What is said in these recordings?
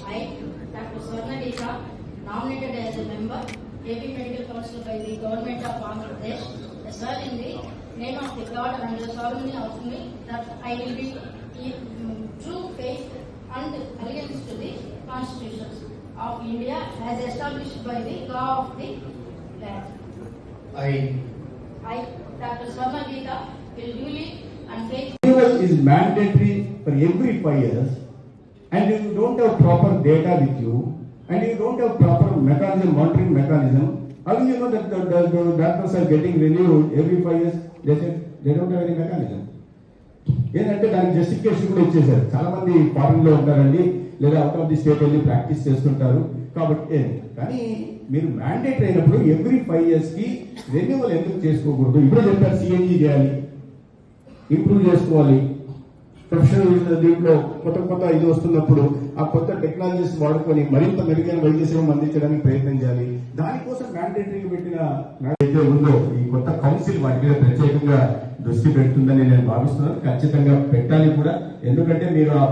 I, Dr. Swarna Geeta, nominated as a member, AP Medical Council by the Government of Bangladesh, swear in the name of the God and the solemnly of me that I will be true faith and allegiance to the constitutions of India as established by the law of the land. I, Dr. Swarna Geeta, will duly and faithfully. Renewal is mandatory for every 5 years, and if you don't have proper data with you, and you don't have proper monitoring mechanism, how do you know that the doctors are getting renewed every 5 years? They said they don't have any mechanism. ఏంటంటే దానికి justification కూడా ఇచ్చేసారు. చాలా మంది foreign లో ఉంటారండి, లేదా out of the state వెళ్ళి ప్రాక్టీస్ చేస్తుంటారు. కాబట్టి కానీ మీరు మ్యాండేట్ అయినప్పుడు ఎవ్రీ 5 years కి రెన్యువల్ ఎందుకు చేసుకోకూడదు? ఇప్పుడు చెప్పారు సిఎన్జీ చేయాలి, ఇంప్రూవ్ చేసుకోవాలి. ప్రొఫెషనల్ దీంట్లో కొత్త ఇది వస్తున్నప్పుడు ఆ కొత్త టెక్నాలజీస్ వాడుకొని మరింత మెరుగైన వైద్య సేవలు అందించడానికి ప్రయత్నం చేయాలి. దానికోసం మ్యాండేటరీగా పెట్టిన ఏదైతే ఉందో ఈ కొత్త కౌన్సిల్ వాటి మీద ప్రత్యేకంగా దృష్టి పెడుతుందని నేను భావిస్తున్నాను. ఖచ్చితంగా పెట్టాలి కూడా. ఎందుకంటే మీరు ఆ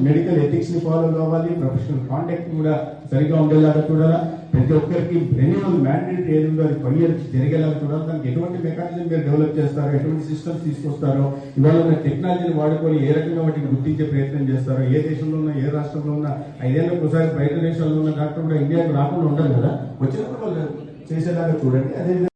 మెడికల్ ఎథిక్స్ ని ఫాలో కావాలి, ప్రొఫెషనల్ కాంటాక్ట్ కూడా సరిగా ఉండేలాగా చూడాలా. ప్రతి ఒక్కరికి రెన్యువల్ మ్యాండేటరీ ఏది ఉందో అది 5 years జరిగేలాగా చూడాలి. దానికి ఎటువంటి మెకానిజం మీరు డెవలప్ చేస్తారో, ఎటువంటి సిస్టమ్స్ తీసుకొస్తారో, ఇవాళ ఉన్న టెక్నాలజీని వాడుకొని ఏ రకంగా వాటిని గుర్తించే ప్రయత్నం చేస్తారో, ఏ దేశంలో ఉన్న ఏ రాష్ట్రంలో ఉన్న 5 ఏళ్ళకి ఒకసారి బయట దేశాల్లో ఉన్న డాక్టర్ కూడా ఇండియాకు రాకుండా ఉండాలి కదా. వచ్చినప్పుడు వాళ్ళు చేసేలాగా చూడండి. అదేవిధంగా